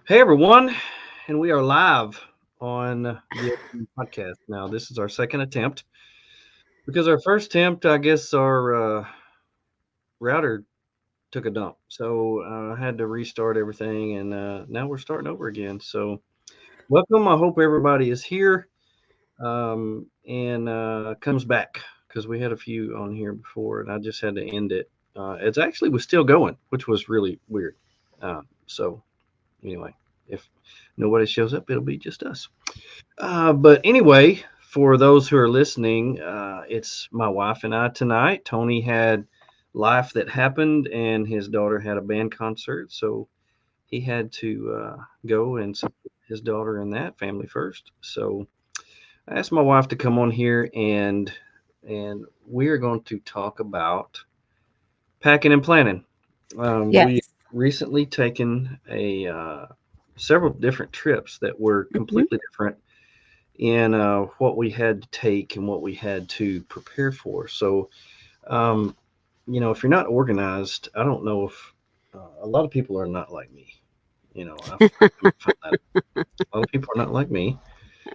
Hey everyone, and we are live on the podcast now. This is our second attempt because our first attempt, I guess, our router took a dump, so I had to restart everything, and now we're starting over again. So, welcome. I hope everybody is here and comes back because we had a few on here before, and I just had to end it. It's actually was still going, which was really weird. So, anyway, if nobody shows up, it'll be just us. But anyway, for those who are listening, it's my wife and I tonight. Tony had life that happened, and his daughter had a band concert, so he had to go and support his daughter in that family first. So I asked my wife to come on here, and we are going to talk about packing and planning. We Yes. recently taken a several different trips that were Mhm. completely different in what we had to take and what we had to prepare for. So, um, if you're not organized, I don't know if a lot of people are not like me. I've come to find that a lot of people are not like me.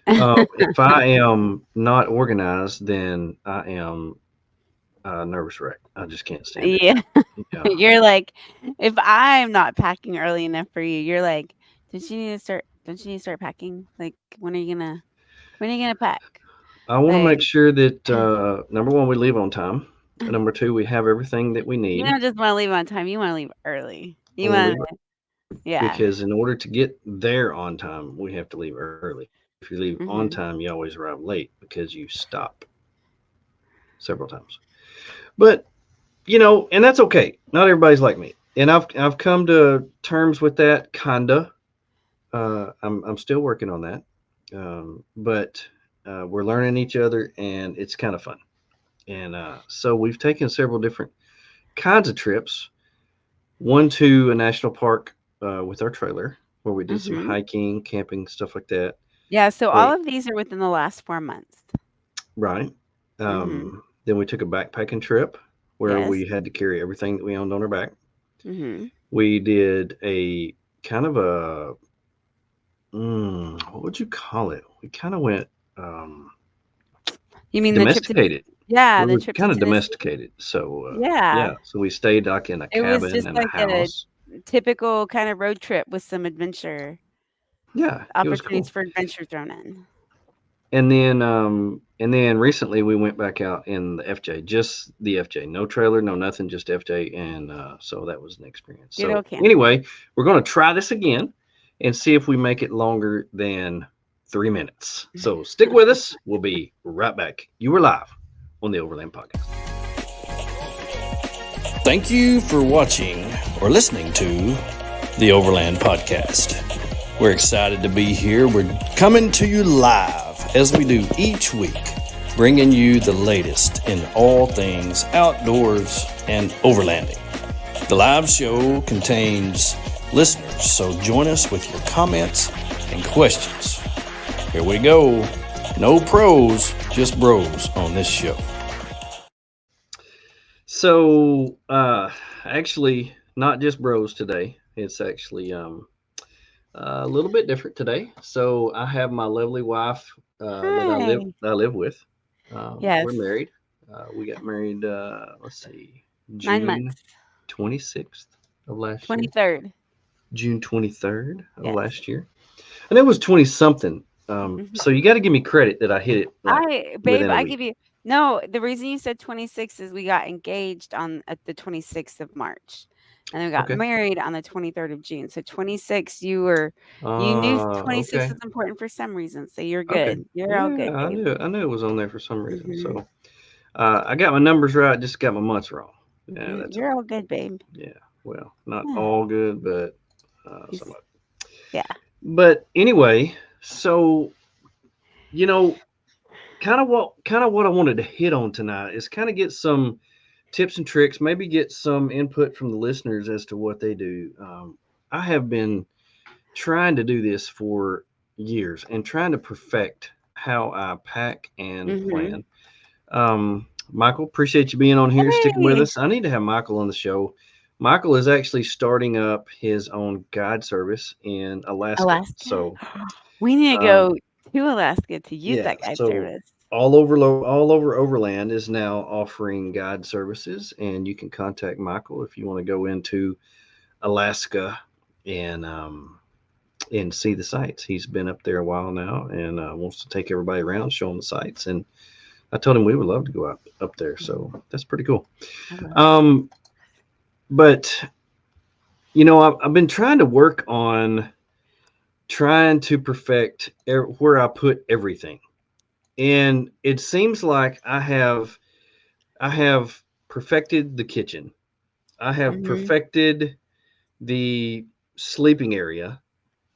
If I am not organized, then I am a nervous wreck. I just can't stand it. Yeah. Yeah. You're like, if I'm not packing early enough for you, you're like, don't you need to start packing? Like, when are you gonna pack? I want to Like, make sure that number one, we leave on time. And number two, we have everything that we you need. don't just wanna leave on time, you wanna leave early. I You want to wanna leave yeah. because in order to get there on time, we have to leave early. If you leave on Mhm. time, you always arrive late because you stop several times. But and that's okay. Not everybody's like me, and I've come to terms with that kinda. I'm still working on that, but we're learning each other, and it's kind of fun. And so we've taken several different kinds of trips. One to a national park with our trailer, where we did some Mhm. hiking, camping, stuff like that. Yeah, so all Hey, of these are within the last 4 months. right. Mhm. Then we took a backpacking trip where Yes. we had to carry everything that we owned on our back. Mhm. We did a kind of a, what would you call it? We kind of went You mean the trip to domesticated. yeah, We the were trip to kind of Tennessee? domesticated. So, yeah, Yeah. so we stayed like in a It was cabin just and a like a house. typical kind of road trip with some adventure Yeah, it was opportunities cool. for adventure thrown in. And then recently we went back out in the FJ, just the FJ, no trailer, no nothing, just FJ, and so that was an experience. Good So old camping. anyway, we're going to try this again and see if we make it longer than 3 minutes. So stick with us. We'll be right back. You were live on the Overland Podcast. Thank you for watching or listening to the Overland Podcast. We're excited to be here. We're coming to you live as we do each week, bringing you the latest in all things outdoors and overlanding. The live show contains listeners, so join us with your comments and questions. Here we go. No pros, just bros on this show. So, actually, not just bros today. It's actually a little bit different today. So I have my lovely wife Hi. that I live with. We're Yes, married. We got married. Let's see, 9 June months. 26th of last year. 23rd. June 23rd of Yes. last year, and it was 20 something. So Mhm. you got to give me credit that I hit it like Babe, within a I week. give you no, the reason you said 26 is we got engaged on at the 26th of March. And then we got Okay. married on the 23rd of June. So 26 you knew 26 Okay. was important for some reason. So you're Okay. good. You're all Yeah, good, babe. I knew it was on there for some reason. Mhm. So I got my numbers right, just got my months wrong. Yeah, Mhm. that's You're okay. all good, babe. Yeah, well, not Yeah. all good, but some He's of it. yeah. But anyway, so you know, kind of what I wanted to hit on tonight is kind of get some tips and tricks, maybe get some input from the listeners as to what they do. I have been trying to do this for years and trying to perfect how I pack and Mhm. plan. Michael, appreciate you being on here, sticking with Hey. us. I need to have Michael on the show Michael is actually starting up his own guide service in Alaska. Alaska? So, We need to um, go to Alaska to use yeah, that guide so service. all over Overland is now offering guide services, and you can contact Michael if you want to go into Alaska and see the sights. He's been up there a while now and wants to take everybody around, show them the sights. And I told him we would love to go up there, so that's pretty cool. I love it. Um, but I've been trying to work on trying to perfect where I put everything, and it seems like I have perfected the kitchen. I have Mhm. perfected the sleeping area.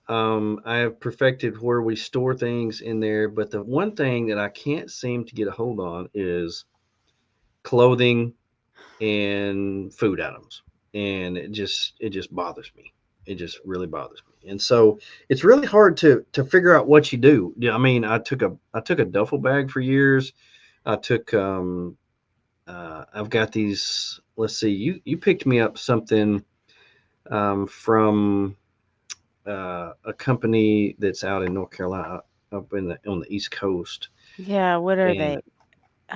I have perfected where we store things in there, but the one thing that I can't seem to get a hold on is clothing and food items, and it just bothers me. It just really bothers me, and so it's really hard to figure out what you do. Yeah, I mean, I took a duffel bag for years. I took I've got these. Let's see, you picked me up something from a company that's out in North Carolina, up on the East Coast, Yeah, what are and they?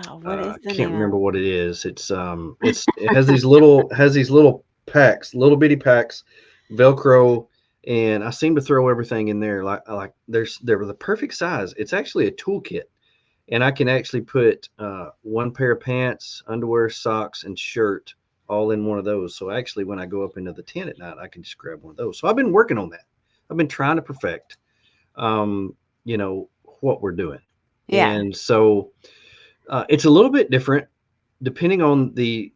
Oh, what is I the can't name of remember it? what it is. It has these little packs, little bitty packs, Velcro, and I seem to throw everything in there like they're the perfect size. It's actually a toolkit, and I can actually put one pair of pants, underwear, socks, and shirt all in one of those. So actually, when I go up into the tent at night, I can just grab one of those. So I've been working on that. I've been trying to perfect, um, you know, what we're doing, Yeah. and so it's a little bit different depending on the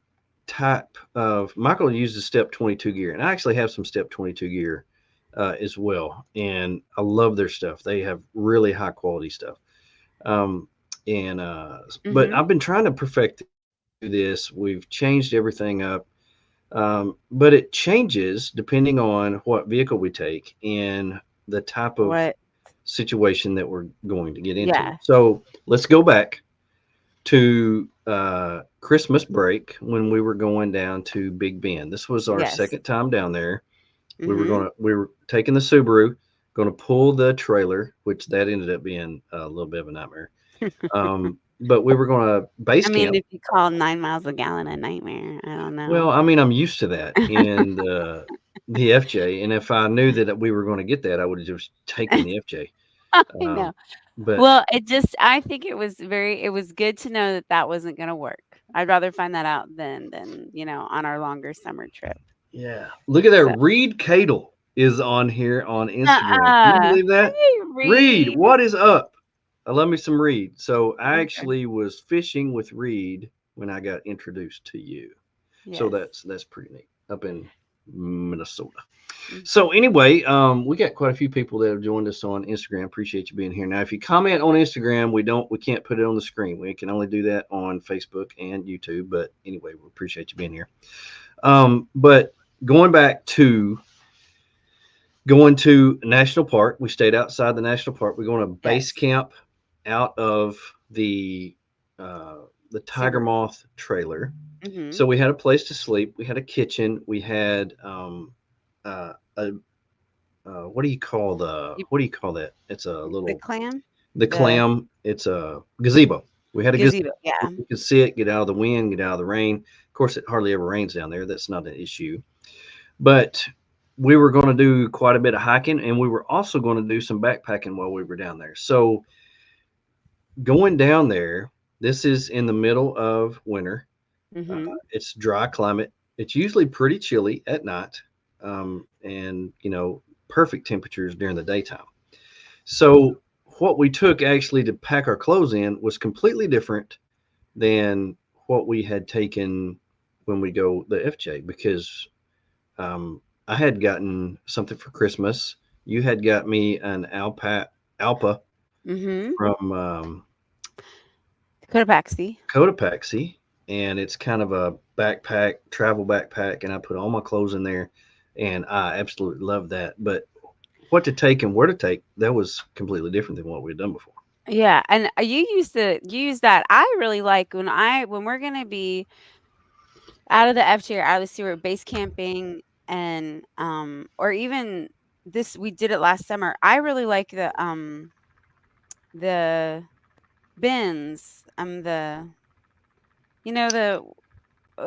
type of. Michael uses step 22 gear, and I actually have some step 22 gear as well, and I love their stuff. They have really high quality stuff. Um, and but Mhm. I've been trying to perfect this. We've changed everything up, but it changes depending on what vehicle we take and the type of What? situation that we're going to get into. Yeah. So let's go back to Christmas break when we were going down to Big Bend. This was our Yes. second time down there. Mhm. We were taking the Subaru, going to pull the trailer, which that ended up being a little bit of a nightmare. But we were going to base I mean, camp. if you call 9 miles a gallon a nightmare, I don't know. Well, I mean, I'm used to that in the FJ, and if I knew that we were going to get that, I would have just taken the FJ. I Um, know. but Well, I think it was good to know that that wasn't gonna work. I'd rather find that out than, on our longer summer trip. Yeah, look at that. So Reed Cadle is on here on Instagram. Can you nuh-uh. believe that? Hey, Reed, Reed. what is up? I love me some Reed. So I Okay. actually was fishing with Reed when I got introduced to you. So Yes. that's pretty neat up in Minnesota. Mm, So anyway, we got quite a few people that have joined us on Instagram. Appreciate you being here. Now, if you comment on Instagram, we can't put it on the screen. We can only do that on Facebook and YouTube. But anyway, we appreciate you being here. But going back to going to national park, we stayed outside the national park. We're going to base yes. camp out of the uh, the Tiger Subaru. Moth trailer. Mhm. So we had a place to sleep. We had a kitchen. We had a You what do you call that? It's a the little clam? the The clam. It's a gazebo. We had a gazebo. gazebo, yeah. We could sit, get out of the wind, get out of the rain. Of course, it hardly ever rains down there. That's not an issue. But we were going to do quite a bit of hiking, and we were also going to do some backpacking while we were down there. So going down there, this is in the middle of winter. Uh, Mhm. it's dry climate. It's usually pretty chilly at night, and perfect temperatures during the daytime. So what we took actually to pack our clothes in was completely different than what we had taken when we go the FJ because I had gotten something for Christmas. You had got me an Alpa Mhm. from Cotopaxi. Cotopaxi, and it's kind of a backpack, travel backpack, and I put all my clothes in there, and I absolutely love that. But what to take and where to take, that was completely different than what we had done before. Yeah, and, you use that. I really like when we're gonna be out of the F tier, out of the sewer, base camping, and or even this we did it last summer. I really like the bins. The the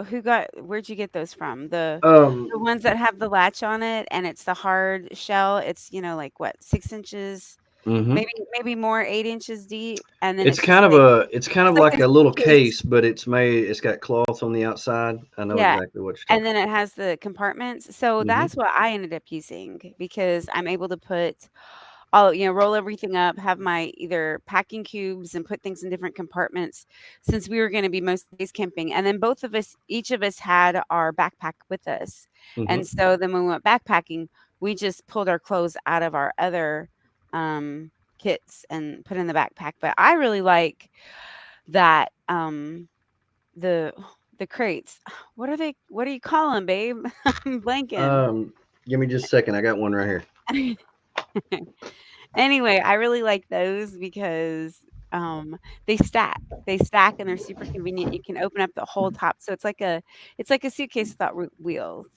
who got where'd you get those from? The Um, ones that have the latch on it and it's the hard shell. It's, like what, 6 inches, hmm maybe more, 8 inches deep, and then It's it's just kind of like like a a little suitcase. case, but it's got cloth on the outside. I know Yeah, exactly what you're and talking then it has the compartments. So about. that's what I ended up using because I'm able to put I'll, roll everything up, have my either packing cubes and put things in different compartments since we were going to be most days camping. And then each of us had our backpack with us. Hmm. And so then when we went backpacking, we just pulled our clothes out of our other kits and put in the backpack. But I really like that the the crates. What are they? What do you call them, babe? I'm blanking. Give me just a second. I got one right here. Anyway, I really like those because, they stack. They stack and they're super convenient. You can open up the whole top, so it's like a suitcase without wheels.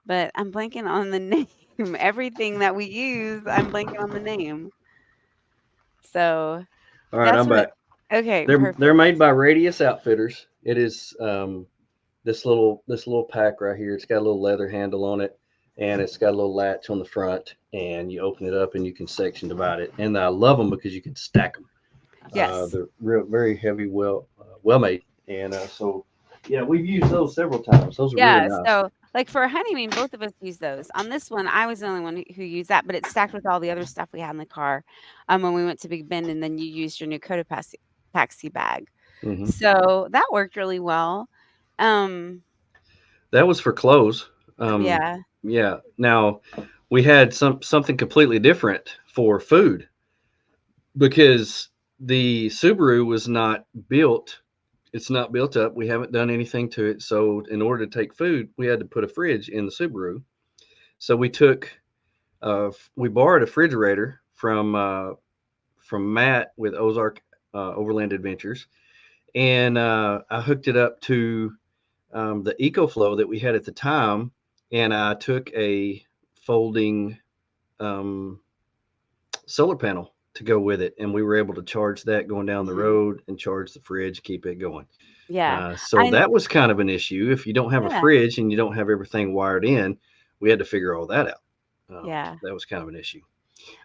But I'm blanking on the name. Everything that we use, I'm blanking on the name. So All right, that's I'm what. back. Okay, They're perfect. made by Radius Outfitters. It is this little pack right here. It's got a little leather handle on it, and it's got a little latch on the front, and you open it up and you can section divide it. And I love them because you can stack them. Yes. They're real, very heavy, well made, and so yeah, we've used those several times. Those are really Yeah, nice. so, like, for a honeymoon, both of us use those. On this one, I was the only one who used that, but it's stacked with all the other stuff we had in the car, when we went to Big Bend, and then you used your new Cotopaxi bag. Hmm. So, that worked really well. Um, That was for clothes. Um, yeah. yeah. Now we had something completely different for food because the Subaru was not built. It's not built up. We haven't done anything to it. So in order to take food, we had to put a fridge in the Subaru. So we borrowed a refrigerator from Matt with Ozark Overland Adventures, and I hooked it up to the EcoFlow that we had at the time, and I took a folding um, solar panel to go with it, and we were able to charge that going down the Mhm. road and charge the fridge, keep it going. Yeah. So I that was kind of an issue. If you don't have a Yeah, fridge and you don't have everything wired in, we had to figure all that out. yeah. That was kind of an issue.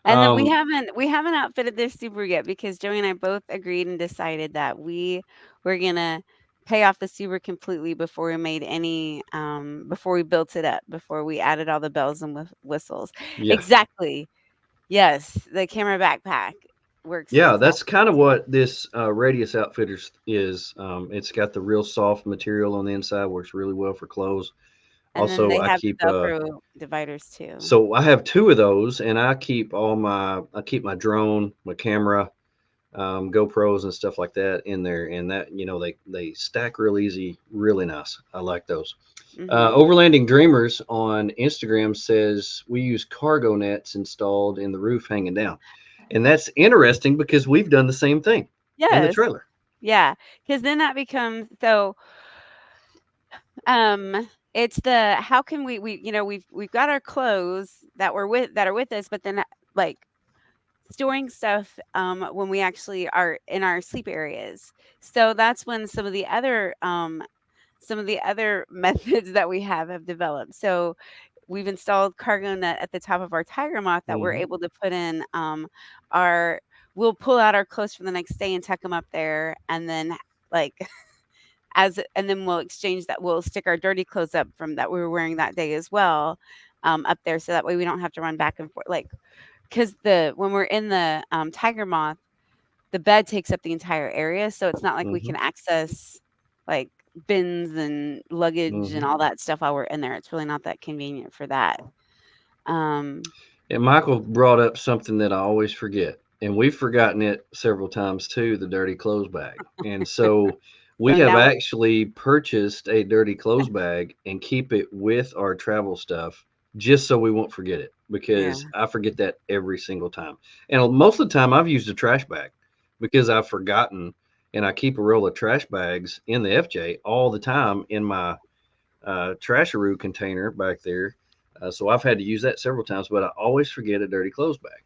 And then we Um, haven't outfitted this Subaru yet because Joey and I both agreed and decided that we were gonna pay off the Subaru completely before we made any before we built it up, before we added all the bells and whistles. yeah, Exactly. Yes, the camera backpack works yeah, that's exactly kind the of same. what this Radius Outfitters is. It's got the real soft material on the inside, works really well for clothes. And then Also, they have the Velcro dividers too. so I have two of those, and I keep my drone, my camera, GoPros, and stuff like that in there, and that they stack real easy, really nice. I like those. Mhm. Overlanding Dreamers on Instagram says we use cargo nets installed in the roof hanging down, and that's interesting because we've done the same thing in the Yes. trailer. Yeah. Because then that becomes so it's the how can we've got our clothes that are with us, but then, like, storing stuff, when we actually are in our sleep areas. So that's when some of the other methods that we have developed. So we've installed cargo net at the top of our tiger moth that we're Hmm. able to put in, our we'll pull out our clothes for the next day and tuck them up there, and then, like, and then we'll stick our dirty clothes up from that we were wearing that day as well, up there, so that way we don't have to run back and forth, like, because the when we're in the, tiger moth, the bed takes up the entire area, so it's not like we Hmm. can access, like, bins and luggage and Hmm. all that stuff while we're in there. It's really not that convenient for that. Um, And Michael brought up something that I always forget, and we've forgotten it several times too, the dirty clothes bag. And so we so have now we actually purchased a dirty clothes bag and keep it with our travel stuff just so we won't forget it Yeah. because I forget that every single time. And most of the time I've used a trash bag because I've forgotten and I keep a roll of trash bags in the FJ all the time in my trasharoo container back there. So I've had to use that several times, but I always forget a dirty clothes bag,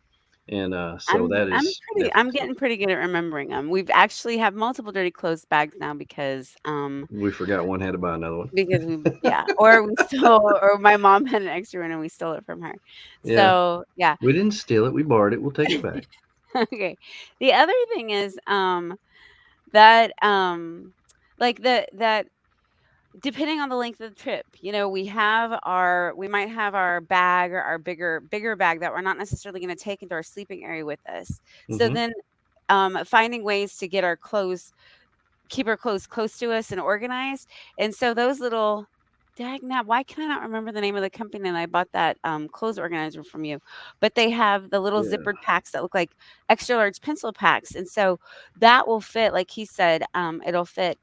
and so that is I'm definitely getting something. pretty good at remembering them. We've actually have multiple dirty clothes bags now We forgot one, had to buy another one. because we yeah, or we stole or my mom had an extra one and we stole it from her. Yeah, So, yeah. we didn't steal it. We borrowed it. We'll take it back. Okay. The other thing is, that, like, that depending on the length of the trip, we might have our bag or our bigger bag that we're not necessarily gonna take into our sleeping area with us. So Hmm. then, finding ways to get our clothes keep our clothes close to us and organized. And so those little Dagnap, why can I not remember the name of the company that I bought that clothes organizer from you? But they have the little Yeah. zippered packs that look like extra large pencil packs. And so that will fit, like he said, it'll fit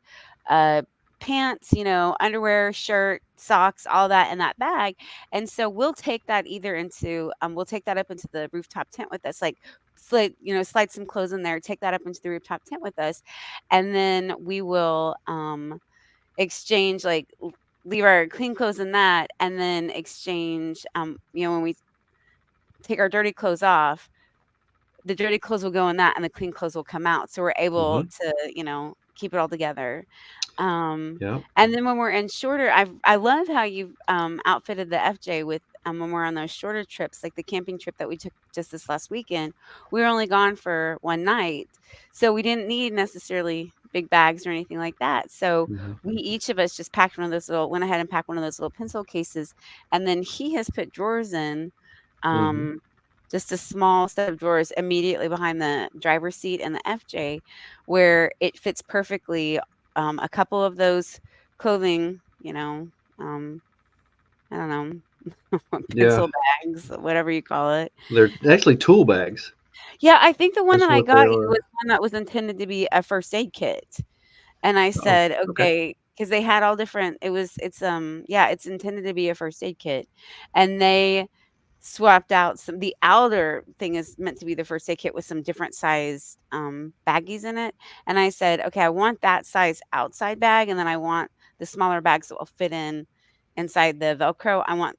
uh pants, underwear, shirt, socks, all that in that bag. And so we'll take that up into the rooftop tent with us. Like slide some clothes in there, take that up into the rooftop tent with us, and then we will exchange leave our clean clothes in that and then exchange when we take our dirty clothes off, the dirty clothes will go in that and the clean clothes will come out, so we're able Hmm. to keep it all together. um Yeah. and then when we're in shorter, I love how you've outfitted the FJ with when we're on those shorter trips, like the camping trip that we took just this last weekend. We were only gone for one night, so we didn't need necessarily big bags or anything like that. So Hmm. we each of us just packed one of those little went ahead and packed one of those little pencil cases, and then he has put drawers in, Hmm. um just a small set of drawers immediately behind the driver's seat and the FJ, where it fits perfectly. A couple of those clothing, um, I don't know, Yeah. pencil bags, whatever you call it. They're actually tool bags. Yeah, I think the one That's that I what they got you are. was one that was intended to be a first aid kit. And I Oh, said, okay. "Okay," because they had all different yeah, it's intended to be a first aid kit, and they swapped out the outer thing is meant to be the first aid kit with some different sized, baggies in it, and I said, "Okay, I want that size outside bag, and then I want the smaller bags that will fit inside the Velcro. I want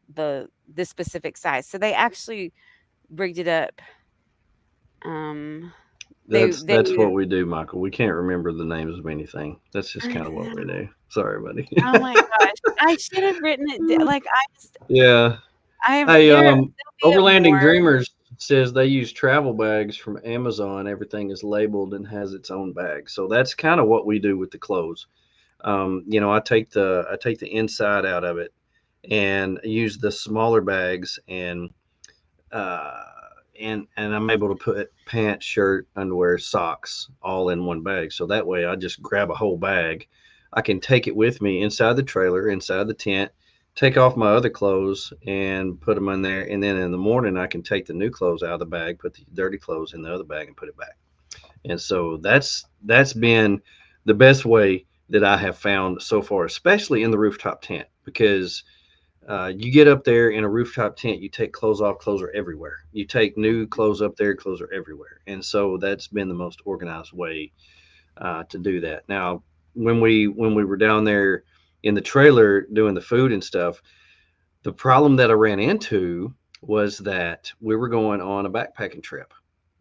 this specific size." So they actually rigged it up. Um, they That's what we do, Michael. We can't remember the names of anything. That's just I kind of what we know. do. Sorry, buddy. Oh my gosh. I should have written it d like, Yeah. I'm Hey, there'll be a Overlanding more. Dreamers says they use travel bags from Amazon. Everything is labeled and has its own bag. So that's kind of what we do with the clothes. I take the inside out of it and use the smaller bags, uh, and I'm able to put pants, shirt, underwear, socks all in one bag. So that way, I just grab a whole bag. I can take it with me inside the trailer, inside the tent, take off my other clothes and put them in there. And then in the morning, I can take the new clothes out of the bag, put the dirty clothes in the other bag, and put it back. And so that's been the best way that I have found so far, especially in the rooftop tent, because you get up there in a rooftop tent, you take clothes off, clothes are everywhere. You take new clothes up there, clothes are everywhere. And so that's been the most organized way to do that. Now, when we were down there in the trailer doing the food and stuff, the problem that I ran into was that we were going on a backpacking trip,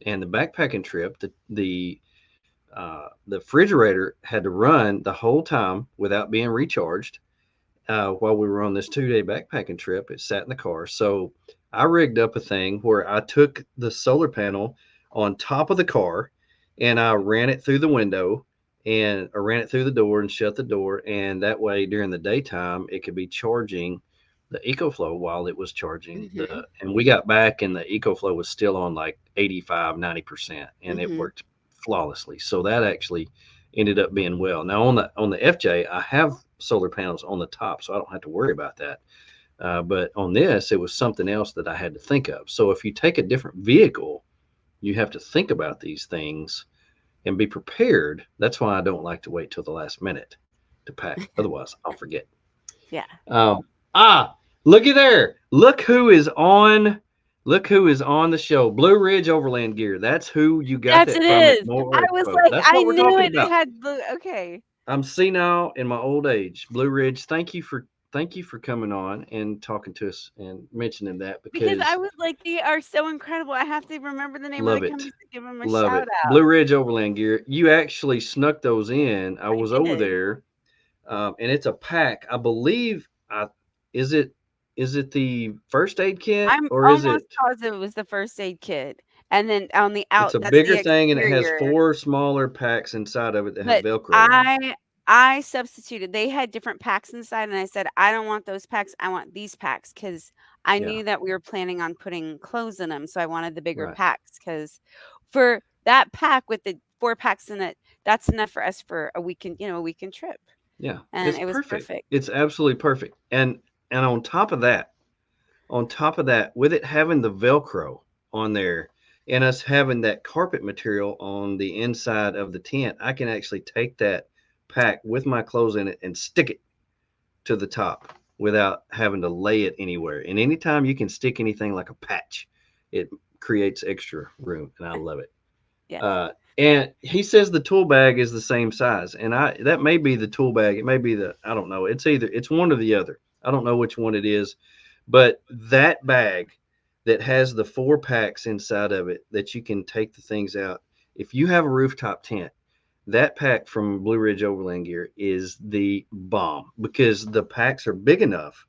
and the backpacking trip, the refrigerator had to run the whole time without being recharged while we were on this 2 day backpacking trip. It sat in the car. So I rigged up a thing where I took the solar panel on top of the car and I ran it through the window and I ran it through the door and shut the door. And that way, during the daytime, it could be charging the EcoFlow while it was charging Mhm, and we got back and the EcoFlow was still on like 85, 90%, and it mhm, worked flawlessly. So that actually ended up being well. Now on the FJ, I have solar panels on the top, so I don't have to worry about that. But on this, it was something else that I had to think of. So if you take a different vehicle, you have to think about these things and be prepared. That's why I don't like to wait till the last minute to pack. Otherwise, I'll forget. yeah. Um, ah, looky there. Look who is on. Look who is on the show. Blue Ridge Overland Gear. That's who you got Yes, that it from at is. More I was Expo. like, That's I what we're knew talking it about. had blue. Okay. I'm senile in my old age. Blue Ridge, thank you for coming on and talking to us and mentioning that Because I because was like, they are so incredible. I have to remember the name of the love it. company to give them a Love shout it. out. Blue Ridge Overland Gear. You actually snuck those in. I I was over did. there, and it's a pack. I believe. Is it is it the first aid kit I'm or is almost it? positive it was the first aid kit, and then on the It's a that's bigger the thing and it has exterior. four smaller packs inside of it that have But Velcro on them. I substituted. They had different packs inside, and I said, "I don't want those packs. I want these packs because I Yeah, knew that we were planning on putting clothes in them, so I wanted the bigger right. packs because for that pack with the 4 packs in it, that's enough for us for a weekend, a weekend trip, Yeah, and it's it was perfect. perfect. It's absolutely perfect. And on top of that, with it having the Velcro on there and us having that carpet material on the inside of the tent, I can actually take that pack with my clothes in it and stick it to the top without having to lay it anywhere. And anytime you can stick anything like a patch, it creates extra room, and I love it. Yes. Uh, and he says the tool bag is the same size, and I that may be the tool bag. It may be the I don't know. It's one or the other. I don't know which one it is, but that bag that has the four packs inside of it that you can take the things out. If you have a rooftop tent, that pack from Blue Ridge Overland Gear is the bomb because the packs are big enough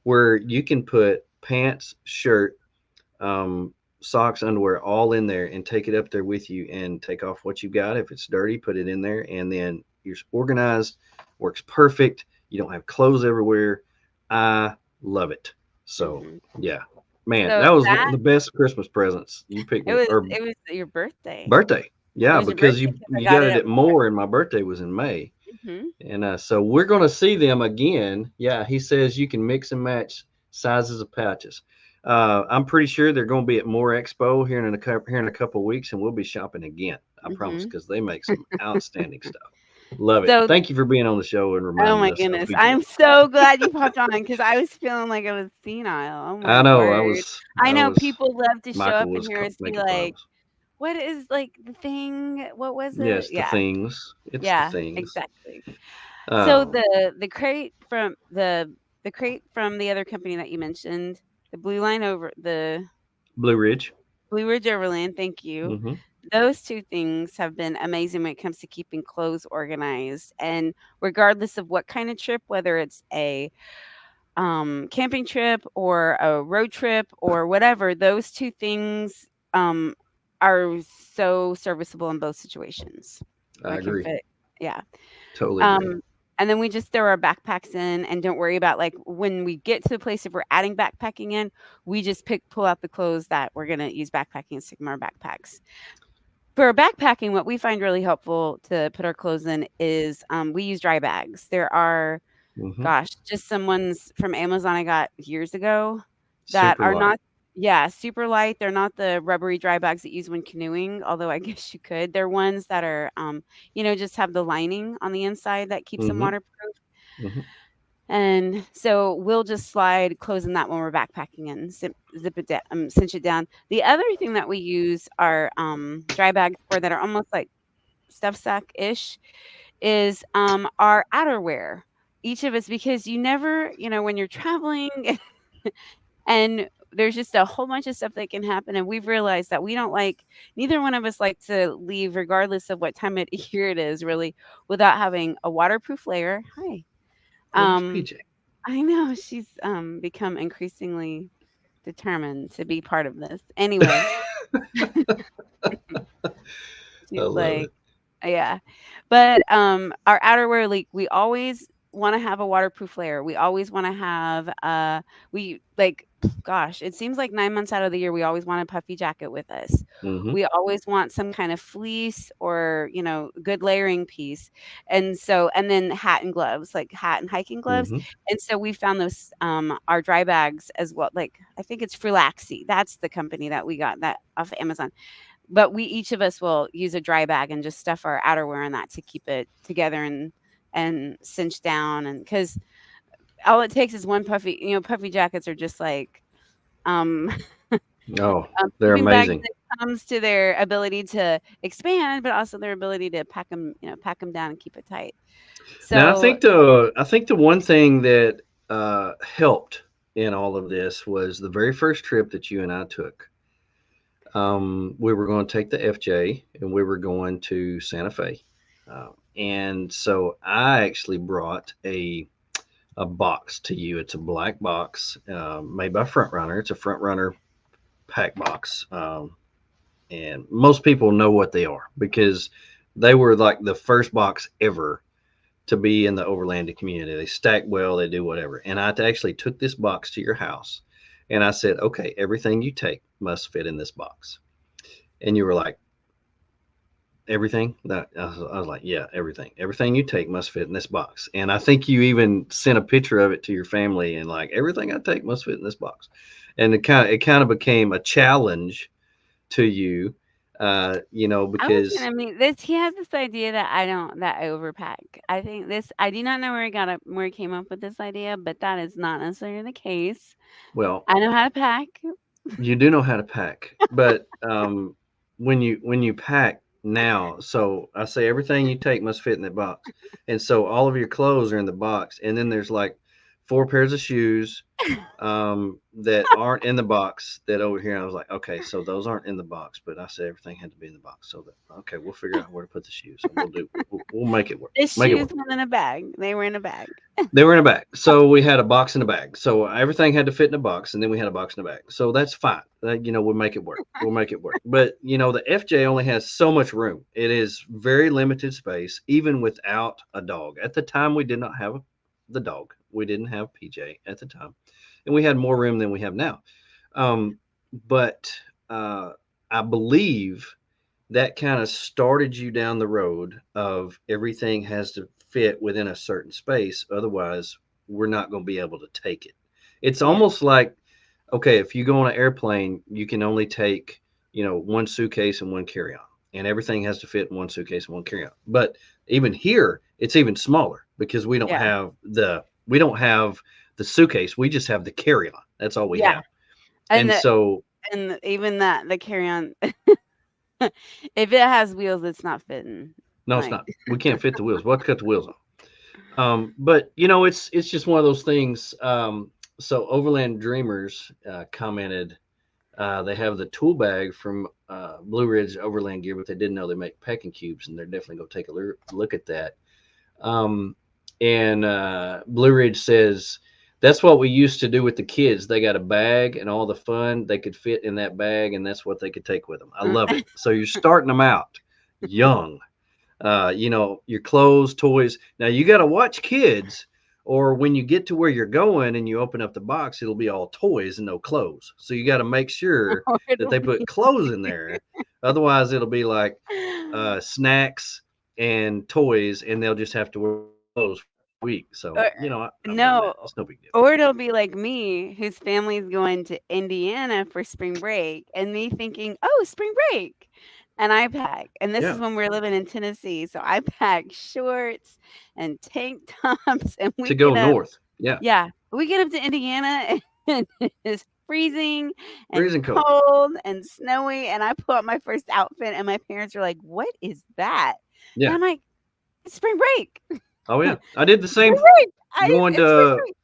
where you can put pants, shirt, socks, underwear, all in there and take it up there with you and take off what you got. If it's dirty, put it in there, and then you're organized. Works perfect. You don't have clothes everywhere. I love it. So Mhm. yeah, man, So that was one of that the best Christmas presents you picked it me was or it was your birthday. birthday. It Yeah, was your because birthday you because I you got got it it at at Moore. Moore, and my birthday was in May. Mhm. And so we're going to see them again. Yeah, he says you can mix and match sizes of pouches. I'm pretty sure they're going to be at More Expo here in a couple of weeks, and we'll be shopping again. I promise, Mhm. because they make some outstanding stuff. Love it. So Thank you for being on the show and oh reminding my us of goodness. who you I'm are. so glad you popped on because I was feeling like I was senile. Oh my I know. I word. was. I I know was. people love to show Michael up and was hear us be making fun of like, us. "What is, like, the thing? What was it?" Yes, the Yeah. things. It's the Yeah, things. exactly. So Um, the crate from the other company that you mentioned, the Blue Line over the Blue Ridge. Blue Ridge Overland, thank you. Mm-hmm. Those 2 things have been amazing when it comes to keeping clothes organized, and regardless of what kind of trip, whether it's a, camping trip or a road trip or whatever, those 2 things, are so serviceable in both situations. I I can agree. fit yeah. Totally agree. Um, and then we just throw our backpacks in and don't worry about, like, when we get to the place, if we're adding backpacking in, we just pull out the clothes that we're gonna use backpacking and stick 'em in our backpacks. For backpacking, what we find really helpful to put our clothes in is, we use dry bags. There are, Mm-hmm. gosh, just some ones from Amazon I got years ago that Super are light. not yeah, super light. They're not the rubbery dry bags that you use when canoeing, although I guess you could. They're ones that are, just have the lining on the inside that keeps them Mm-hmm. waterproof. Mm-hmm. And so we'll just slide clothes in that when we're backpacking and zip it down, cinch it down. The other thing that we use are dry bags for that are almost like stuff sack ish is our outerwear. Each of us, because you never, when you're traveling and there's just a whole bunch of stuff that can happen. And we've realized that we don't like, neither one of us like to leave, regardless of what time of year it is, really, without having a waterproof layer. Hi. Oh, there's Um, PJ. I know she's become increasingly determined to be part of this. Anyway, I she's love like, it. yeah. But, our outerwear, like, we always wanna have a waterproof layer. We always wanna have, we like, gosh, it seems like 9 months out of the year, we always want a puffy jacket with us. Mm-hmm. We always want some kind of fleece or, good layering piece. And then hat and gloves, like hat and hiking gloves. Mm-hmm. And so we found those, our dry bags as well. Like, I think it's Frulaxi. That's the company that we got that off Amazon. But we each of us will use a dry bag and just stuff our outerwear in that to keep it together and cinch down, and because all it takes is one puffy jackets are just like, um Oh, they're Sleeping bags amazing. when it comes to their ability to expand, but also their ability to pack them down and keep it tight. Now, So I think the one thing that helped in all of this was the very first trip that you and I took. We were going to take the FJ and we were going to Santa Fe. And so I actually brought a box to you. It's a black box made by Front Runner. It's a Front Runner pack box. And most people know what they are because they were like the first box ever to be in the overlanding community. They stack well, they do whatever. And I actually took this box to your house and I said, okay, everything you take must fit in this box. And you were like, everything? I was like, yeah, everything. Everything you take must fit in this box. And I think you even sent a picture of it to your family and like, everything I take must fit in this box. And it kind of became a challenge to you, I was because gonna mean this. He has this idea that I don't that I overpack. I think this. I do not know where he came up with this idea, but that is not necessarily the case. well, I know how to pack. you do know how to pack, but when you pack now, so I say everything you take must fit in that box, and so all of your clothes are in the box, and then there's like four pairs of shoes that aren't in the box. That over here, I was like, okay, so those aren't in the box, but I said everything had to be in the box, so that okay, we'll figure out where to put the shoes, and we'll make it work, The make it shoes work. went in a bag. They were in a bag. They were in a bag. So we had a box in a bag. So everything had to fit in a box, and then we had a box in a bag. So that's fine. We'll make it work. We'll make it work. But the FJ only has so much room. It is very limited space, even without a dog. At the time, we did not have the dog. We didn't have PJ at the time, and we had more room than we have now. Um, but uh, I believe that kind of started you down the road of everything has to fit within a certain space. Otherwise, we're not going to be able to take it. It's Yeah. almost like, okay, if you go on an airplane, you can only take, one suitcase and one carry on, and everything has to fit in one suitcase and one carry on. But even here, it's even smaller because Yeah. we don't have the suitcase. We just have the carry on. That's all we Yeah. have. And And so, even that the carry on, if it has wheels, it's not fitting. no, it's Like not. We can't fit the wheels. We'll have to cut the wheels off. But it's just one of those things. So Overland Dreamers commented they have the tool bag from Blue Ridge Overland Gear, but they didn't know they make packing cubes, and they're definitely going to take a look at that. Um, and Blue Ridge says that's what we used to do with the kids. They got a bag, and all the fun they could fit in that bag, and that's what they could take with them. I love it. So you're starting them out young, your clothes, toys. Now you got to watch kids, or when you get to where you're going and you open up the box, it'll be all toys and no clothes. So you got to make sure or that it'll they be put clothes in there. Otherwise, it'll be like snacks and toys, and they'll just have to wear clothes for a week. So or I've done that. no, It's no big deal. or it'll be like me, whose family's going to Indiana for spring break, and me thinking, "Oh, spring break." And I pack, and this is Yeah, when we're living in Tennessee, so I pack shorts and tank tops, and to we go get up. north. Yeah, Yeah, we get up to Indiana, and it's freezing and freezing cold. cold and snowy, and I pull out my first outfit, and my parents are like, "What is that?" And Yeah. I'm like, "It's spring break. Oh yeah, I did the It's same spring thing break. going It's spring to break."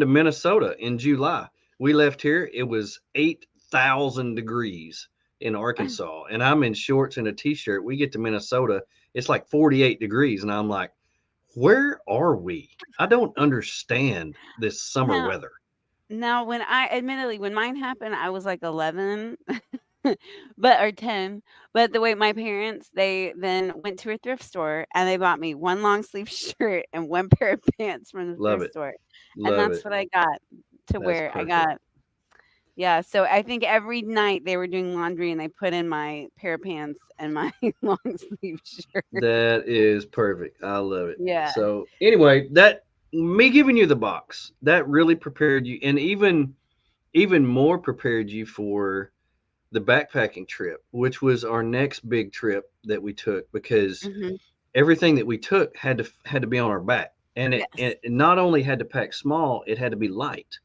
Minnesota in July. We left here. It was 8,000 degrees in Arkansas, and I'm in shorts and a t-shirt. We get to Minnesota, it's like 48 degrees, and I'm like, where are we? I don't understand this summer Now weather. now when I admittedly, when mine happened, I was like 11, but or 10, but the way my parents, they then went to a thrift store, and they bought me one long sleeve shirt and one pair of pants from the Love thrift it. store, and Love that's it. what I got to That's wear. I perfect. got yeah, so I think every night they were doing laundry, and they put in my pair of pants and my long sleeve shirt. That is perfect. I love it. Yeah. So anyway, that me giving you the box, that really prepared you, and even more prepared you for the backpacking trip, which was our next big trip that we took because Mhm. everything that we took had to be on our back, and it Yes. not only had to pack small, it had to be light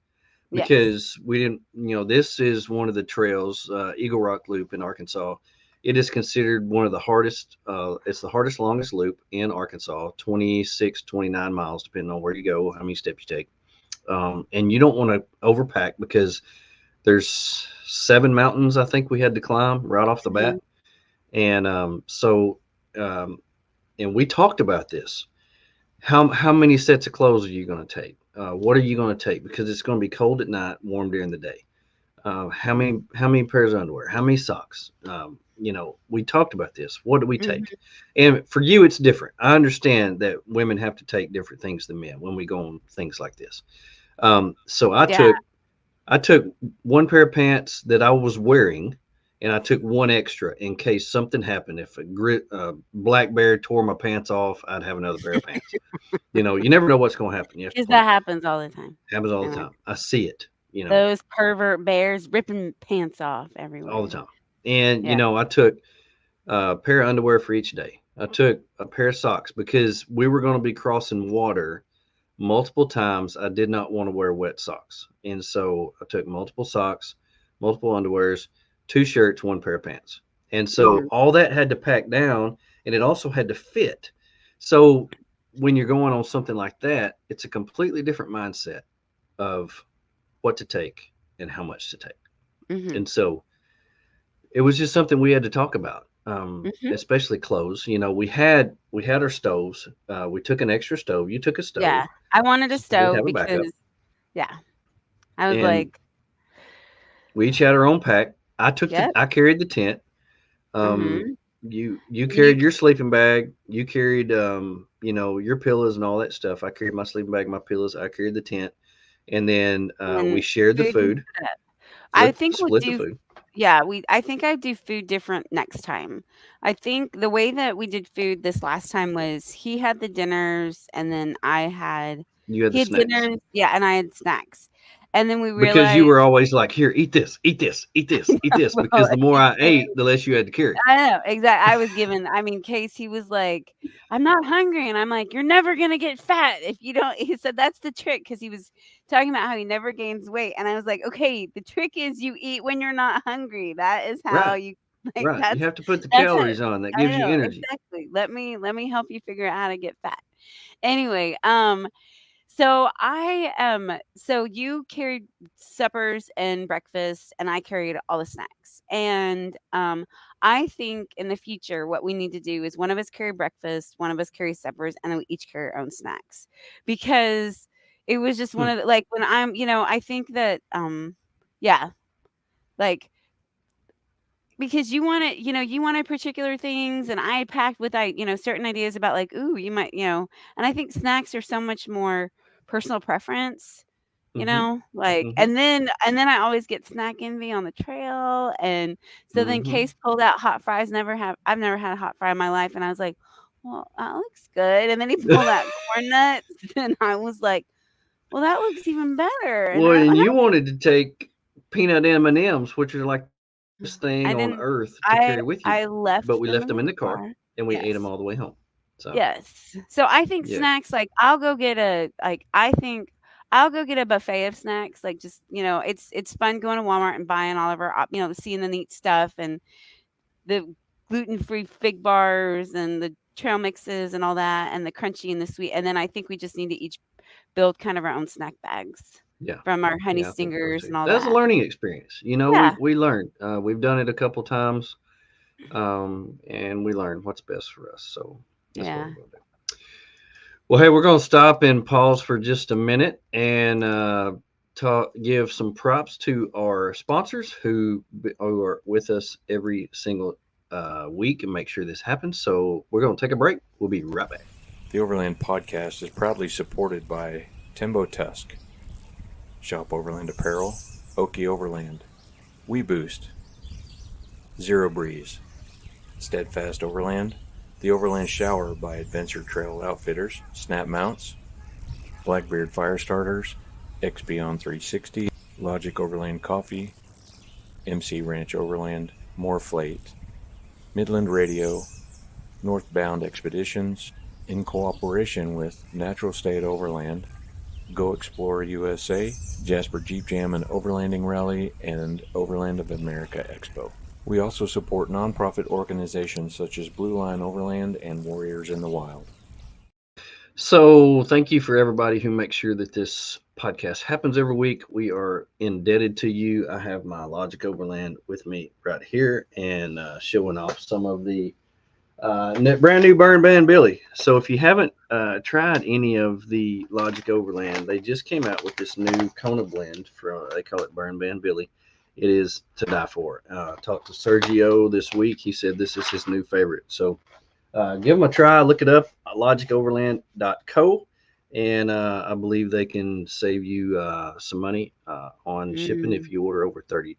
Yes. because we didn't. This is one of the trails, Eagle Rock Loop in Arkansas. It is considered one of the hardest. It's the hardest, longest loop in Arkansas, 26, 29 miles, depending on where you go, how many steps you take. And you don't want to overpack because there's 7 mountains I think we had to climb right off the Mhm. bat, and um, and we talked about this. How many sets of clothes are you going to take? What are you going to take? Because it's going to be cold at night, warm during the day. How many pairs of underwear? How many socks? We talked about this. What do we take? Mhm. And for you, it's different. I understand that women have to take different things than men when we go on things like this. So Yeah. I took one pair of pants that I was wearing, and I took one extra in case something happened. If black bear tore my pants off, I'd have another pair of pants. You never know what's going to happen. You have to 'Cause plan. that happens all the time. Happens all And, the like, time. I see it. those pervert bears ripping pants off All the everywhere. time. And Yeah. I took a pair of underwear for each day. I took a pair of socks because we were going to be crossing water multiple times. I did not want to wear wet socks. And so I took multiple socks, multiple underwears, two shirts, one pair of pants. And so Mhm. all that had to pack down, and it also had to fit. So when you're going on something like that, it's a completely different mindset of what to take and how much to take. Mhm. And so it was just something we had to talk about, Mhm. especially clothes. We had our stoves. We took an extra stove. You took a Yeah. stove, I wanted a so we'd stove have a backup. because yeah, I was And like, we each had our own pack. "Yep." I carried the tent. Um, Mhm. you You carried your sleeping bag. You carried your pillows and all that stuff. I carried my sleeping bag, my pillows. I carried the tent, and then we and shared the food and food. stuff. I think we'll Split the do food. yeah, I think I do food different next time. I think the way that we did food this last time was he had the dinners and then You had the he had snacks. dinners, yeah, and I had snacks. And then we Because you realized were always like, "Here, eat this, eat this, eat this, eat this." well, Because the more he I did. ate, the less you had to carry. I know, exactly. I was given I mean, Case, he was like, "I'm not hungry," and I'm like, "You're never gonna get fat if you don't." He said, "That's the trick," because he was talking about how he never gains weight, and I was like, "Okay, the trick is you eat when you're not hungry. That is how Right, you like, right. You have to put the that's it." calories on. That I gives you know, energy. exactly. Let me help you figure out how to get fat. Anyway, so you carried suppers and breakfast, and I carried all the snacks. And I think in the future, what we need to do is one of us carry breakfast, one of us carry suppers, and then we each carry our own snacks. Because it was just one Hmm. of the, like when I think that yeah, like because you wanted particular things, and I packed with certain ideas about like, ooh, you might, and I think snacks are so much more personal preference, Hmm. like, Hmm. and then I always get snack envy on the trail, and so then Hmm. Case pulled out hot fries. I've never had a hot fry in my life, and I was like, well, that looks good. And then he pulled out corn nuts, and I was like, well, that looks even better. And Well, I and and you wanted to take peanut M&Ms, which are like the best thing I on didn't. earth to carry with you, I but left we them left in them the in the car car. and we ate them Yes. all the way home. So Yes. So I think yeah, snacks, like, I'll go get a like, I think I'll go get a buffet of snacks, like, just, it's fun going to Walmart and buying all of our seeing the neat stuff and the gluten-free fig bars and the trail mixes and all that and the crunchy and the sweet, and then I think we just need to each build kind of our own snack bags yeah, from our honey yeah. I think so stingers too. and all That's a that. learning experience. We Yeah. we learned. We've done it a couple times, and we learned what's best for us. So that's what Yeah. we're going to do. Well, hey, we're going to stop and pause for just a minute and give some props to our sponsors who are with us every single week and make sure this happens. So we're going to take a break. We'll be right back. The Overland podcast is proudly supported by Timbo Tusk, Shop Overland Apparel, Oki Overland, We Boost, Zero Breeze, Steadfast Overland, The Overland Shower by Adventure Trail Outfitters, Snap Mounts, Blackbeard Fire Starters, X Beyond 360, Logic Overland Coffee, MC Ranch Overland, Moreflate, Midland Radio, Northbound Expeditions, in cooperation with Natural State Overland, Go Explore USA, Jasper Jeep Jam and Overlanding Rally, and Overland of America Expo. We also support nonprofit organizations such as Blue Line Overland and Warriors in the Wild. So, thank you for everybody who makes sure that this podcast happens every week. We are indebted to you. I have my Logic Overland with me right here and showing off some of the brand new Burn Ban Billy. So, if you haven't tried any of the Logic Overland, they just came out with this new Kona blend from, they call it Burn Ban Billy. It is to die for. I talked to Sergio this week. He said this is his new favorite. So, give them a try. Look it up, logicoverland.co. And I believe they can save you some money on shipping if Mm, you order over $30.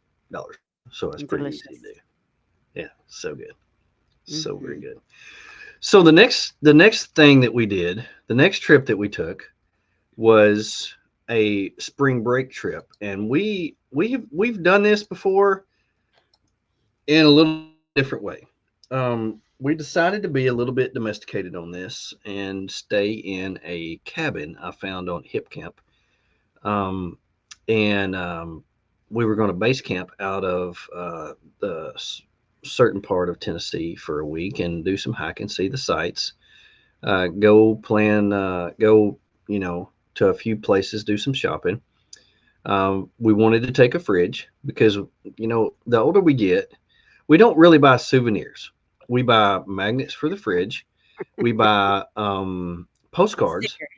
So that's pretty easy to delicious. do. Yeah, so good. So very Hmm. good. So the next thing that we did, the next trip that we took was a spring break trip. And we've done this before in a little bit different way. We decided to be a little bit domesticated on this and stay in a cabin I found on Hip Camp. Um, and We were going to base camp out of the certain part of Tennessee for a week and do some hiking, see the sights, go, to a few places, do some shopping. We wanted to take a fridge because, the older we get, we don't really buy souvenirs. We buy magnets for the fridge. We buy postcards Sticker.